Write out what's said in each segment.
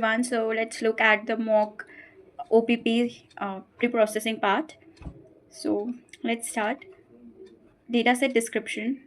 everyone. So let's look at the mock OPP pre-processing part. So let's start. Dataset description.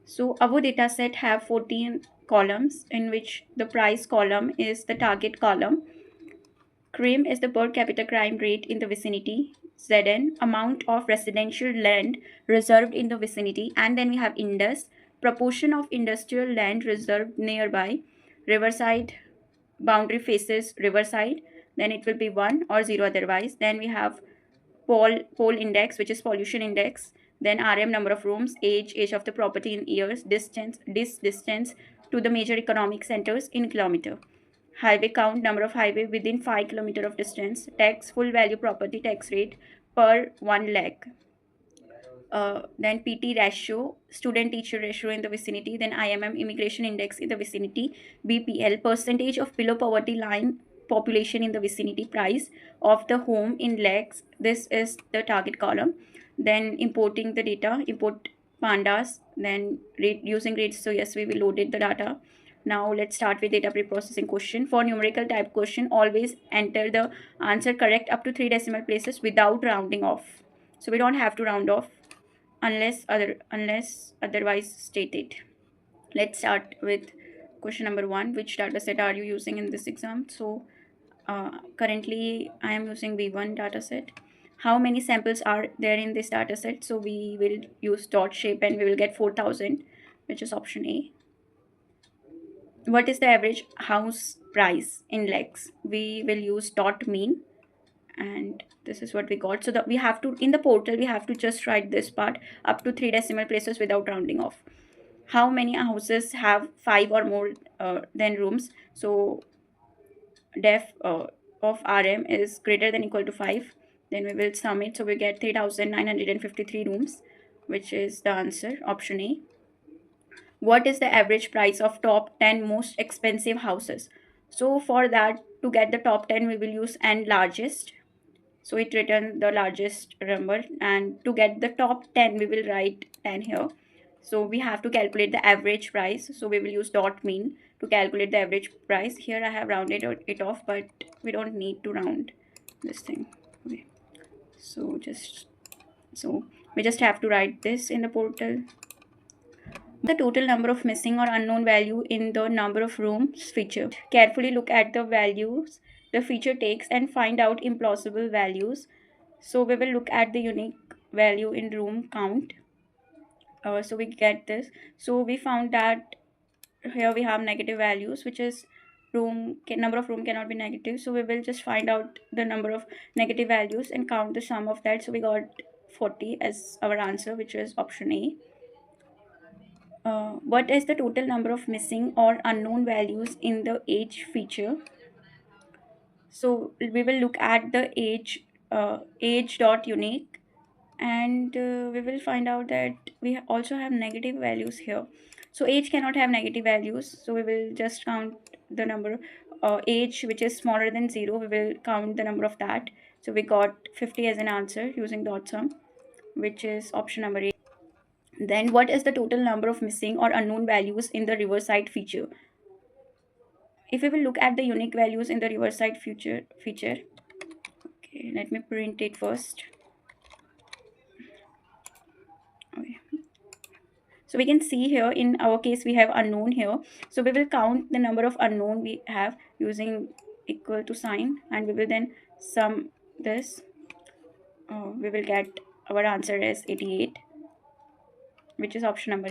So our dataset have 14 columns, in which the price column is the target column. CRIM is the per capita crime rate in the vicinity. ZN, amount of residential land reserved in the vicinity. And then we have Indus, proportion of industrial land reserved nearby. Riverside, boundary faces riverside, then it will be 1 or 0 otherwise. Then we have pole index, which is pollution index. Then RM, number of rooms. Age of the property in years. Distance to the major economic centers in kilometer. Highway count, number of highway within 5 kilometer of distance. Tax, full value property tax rate per 1 lakh. Then PT ratio, student teacher ratio in the vicinity. Then IMM, immigration index in the vicinity. BPL, percentage of below poverty line population in the vicinity. Price of the home in lakhs, this is the target column. Then importing the data, import pandas, then using rates. So yes, we will loaded the data. Now let's start with data pre-processing question. For numerical type question, always enter the answer correct up to 3 decimal places without rounding off. So we don't have to round off unless otherwise stated. Let's start with question number 1. Which data set are you using in this exam? So currently I am using V1 data set. How many samples are there in this data set? So we will use dot shape and we will get 4000, which is option A. What is the average house price in lakhs? We will use dot mean, and this is what we got. So that we have to, in the portal, we have to just write this part up to 3 decimal places without rounding off. How many houses have 5 or more than rooms? So def of RM is greater than equal to 5. Then we will sum it. So we get 3953 rooms, which is the answer, option A. What is the average price of top 10 most expensive houses? So for that, to get the top 10, we will use and largest. So it returns the largest number, and to get the top 10 we will write 10 here. So we have to calculate the average price, so we will use dot mean to calculate the average price. Here I have rounded it off, but we don't need to round this thing. Okay, so we just have to write this in the portal. The total number of missing or unknown value in the number of rooms feature. Carefully look at the values the feature takes and find out implausible values. So we will look at the unique value in room count. So we get this. So we found that here we have negative values, which is number of room cannot be negative. So we will just find out the number of negative values and count the sum of that. So we got 40 as our answer, which is option A. What is the total number of missing or unknown values in the age feature? So we will look at the age dot unique, and we will find out that we also have negative values here. So age cannot have negative values, so we will just count the number age which is smaller than 0. We will count the number of that. So we got 50 as an answer using dot sum, which is option number A. Then what is the total number of missing or unknown values in the Riverside feature? If we will look at the unique values in the Riverside feature, okay, let me print it first. Okay. So we can see here, in our case we have unknown here. So we will count the number of unknown we have using equal to sign, and we will then sum this. We will get our answer as 88, which is option number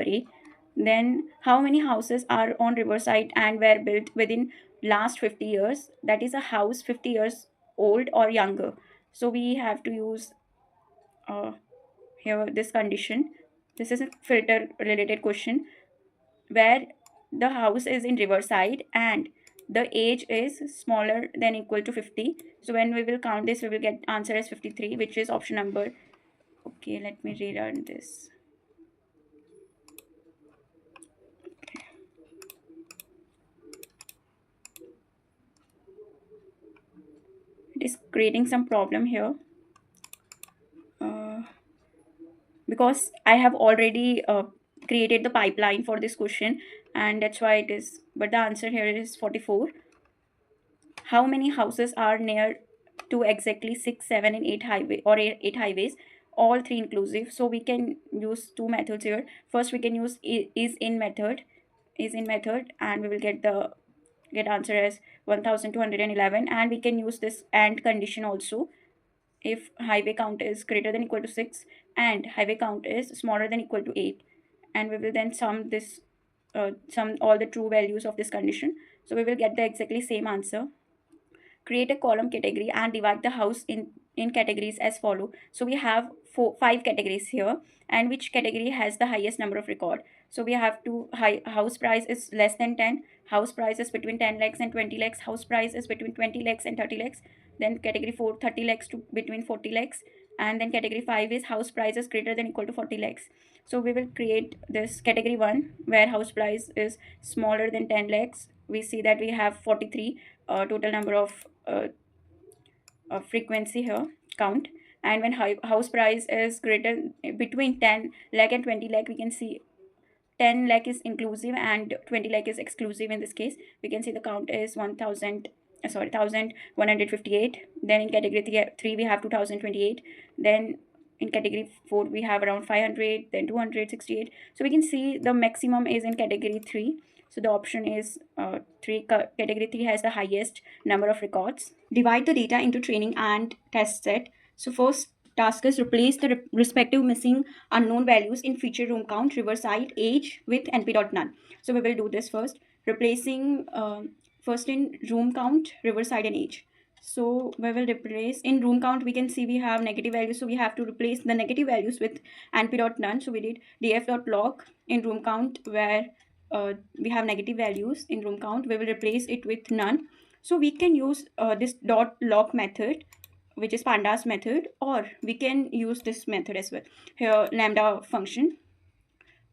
A. Then how many houses are on Riverside and were built within last 50 years? That is a house 50 years old or younger. So we have to use here this condition. This is a filter related question where the house is in Riverside and the age is smaller than equal to 50. So when we will count this, we will get answer as 53, which is option number. Okay, let me rerun this. It is creating some problem here because I have already created the pipeline for this question, and that's why it is, but the answer here is 44. How many houses are near to exactly 6, 7 and 8 highway, or 8 highways, all three inclusive? So we can use two methods here. First we can use is in method, and we will get answer as 1211. And we can use this and condition also. If highway count is greater than equal to 6 and highway count is smaller than equal to 8, and we will then sum all the true values of this condition, so we will get the exactly same answer. Create a column category and divide the house in categories as follow. So we have five categories here, and which category has the highest number of record. So we have to house price is less than 10, house price is between 10 lakhs and 20 lakhs, house price is between 20 lakhs and 30 lakhs. Then category 4, 30 lakhs to between 40 lakhs. And then category 5 is house price is greater than equal to 40 lakhs. So we will create this category 1 where house price is smaller than 10 lakhs. We see that we have 43 total number of frequency here, count. And when house price is greater between 10 lakh and 20 lakh, we can see 10 lakh is inclusive and 20 lakh is exclusive. In this case we can see the count is 1158. Then in category 3 we have 2028. Then in category 4 we have around 500, then 268. So we can see the maximum is in category 3. So the option is 3. Category 3 has the highest number of records. Divide the data into training and test set. So first task is replace the respective missing unknown values in feature, room count, riverside, age with np.none. So we will do this first, replacing first in room count, riverside and age. So we will replace in room count. We can see we have negative values, so we have to replace the negative values with np.none. So we did df.log in room count where we have negative values in room count. We will replace it with none. So we can use this dot log method, which is pandas method, or we can use this method as well. Here lambda function,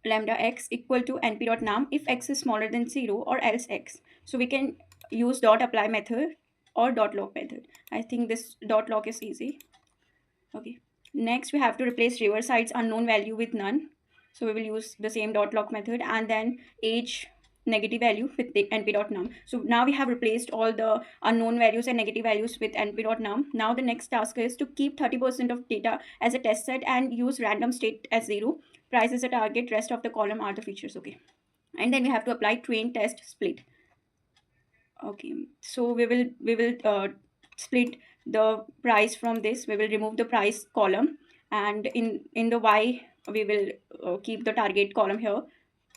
lambda x equal to np.num if x is smaller than 0 or else x. So we can use dot apply method or dot log method. I think this dot log is easy. Okay, next we have to replace riverside's unknown value with none. So we will use the same dot log method, and then age negative value with the np.num. So now we have replaced all the unknown values and negative values with np.num. Now the next task is to keep 30% of data as a test set and use random state as 0. Price is a target, rest of the column are the features. Okay, and then we have to apply train test split. Okay, so we will split the price from this. We will remove the price column, and in the y we will keep the target column here.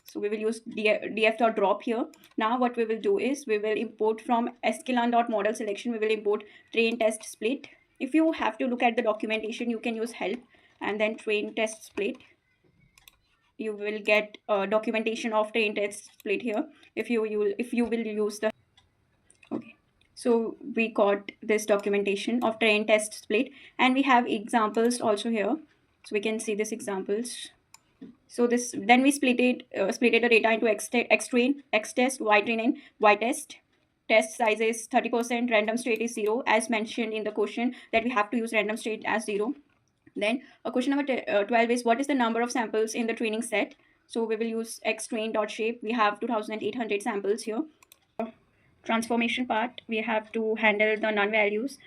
So we will use df.drop here. Now what we will do is we will import from sklearn.model selection. We will import train test split. If you have to look at the documentation, you can use help and then train test split. You will get documentation of train test split here if you will use the. Okay, so we got this documentation of train test split, and we have examples also here, so we can see these examples. So this, then we splitted the data into x train, x test, y train and y test. Test size is 30%, random state is 0, as mentioned in the question that we have to use random state as 0. Then question number 12 is what is the number of samples in the training set. So we will use x train dot shape. We have 2800 samples here. Transformation part, we have to handle the none values.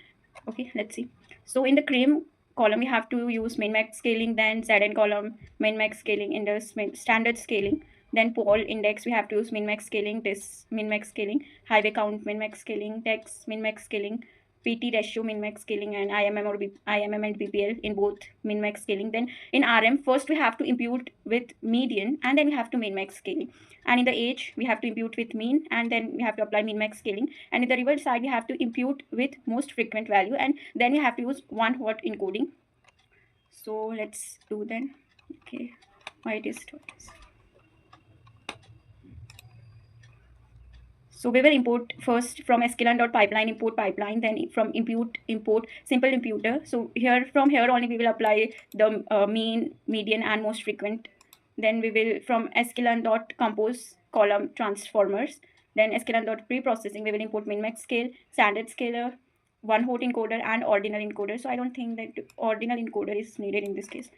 Okay, let's see. So in the cream column we have to use min max scaling, then zn column min max scaling, in the standard scaling. Then pole index we have to use min max scaling, this min max scaling, highway count min max scaling, text min max scaling, PT ratio min max scaling, and IMM and BPL in both min max scaling. Then in RM first we have to impute with median, and then we have to min max scaling. And in the age we have to impute with mean, and then we have to apply min max scaling. And in the reverse side we have to impute with most frequent value, and then we have to use one hot encoding. So let's do then. Okay, why it is twice. So we will import first from sklearn.pipeline import pipeline, then from import simple imputer. So here from here only we will apply the mean, median and most frequent. Then we will from sklearn.compose column transformers. Then sklearn.preprocessing we will import min max scale, standard scaler, one hot encoder and ordinal encoder. So I don't think that ordinal encoder is needed in this case.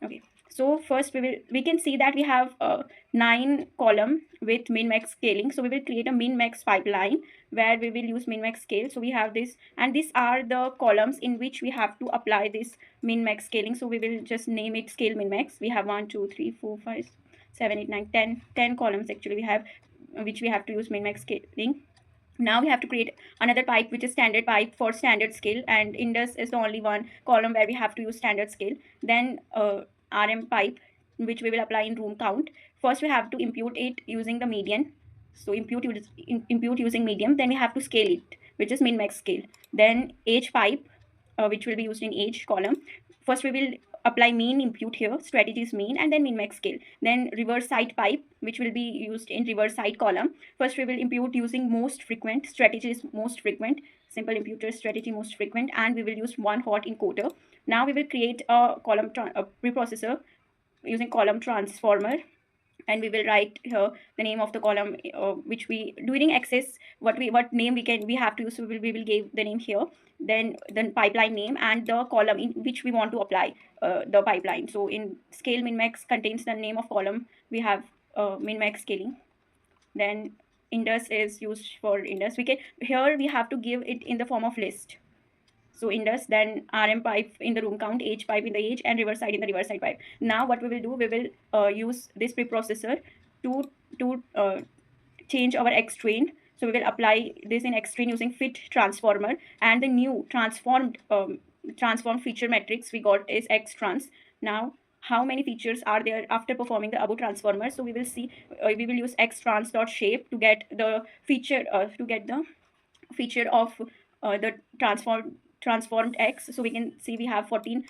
Okay, so first we can see that we have 9 column with min max scaling. So we will create a min max pipeline where we will use min max scale. So we have this, and these are the columns in which we have to apply this min max scaling. So we will just name it scale min max. We have 1 2 3 4 5 7 8 9 10 columns actually we have, which we have to use min max scaling. Now we have to create another pipe which is standard pipe for standard scale, and indus is the only one column where we have to use standard scale. Then rm pipe which we will apply in room count. First we have to impute it using the median. So impute using medium, then we have to scale it, which is min max scale. Then age pipe, which will be used in age column. First we will apply mean impute here, strategy is mean, and then min max scale. Then reverse side pipe which will be used in reverse side column. First we will impute using most frequent, strategy is most frequent, simple imputer strategy most frequent, and we will use one hot encoder. Now we will create a a preprocessor using column transformer, and we will write here the name of the column, which we during access what name we have to use. So we will give the name here, then the pipeline name and the column in which we want to apply the pipeline. So in scale min max contains the name of column we have, min max scaling. Then indus is used for indus. We can here we have to give it in the form of list. So indus, then rm pipe in the room count, age pipe in the age, and reverse side in the reverse side pipe. Now what we will do, we will use this preprocessor to change our x train. So we will apply this in x train using fit transformer, and the new transformed feature matrix we got is x trans. Now how many features are there after performing the above transformer? So we will see, we will use x trans dot shape to get the feature, of the transformed x. So we can see we have 14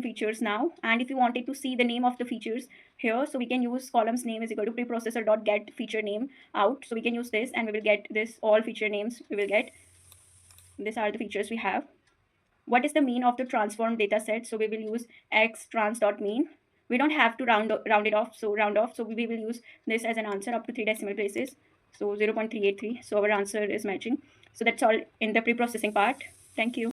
features now. And if you wanted to see the name of the features here, so we can use columns name is equal to preprocessor dot get feature name out. So we can use this, and we will get this all feature names. We will get, these are the features we have. What is the mean of the transformed data set? So we will use x trans dot mean. We don't have to round it off, so round off. So we will use this as an answer up to 3 decimal places. So 0.383. So our answer is matching. So that's all in the pre-processing part. Thank you.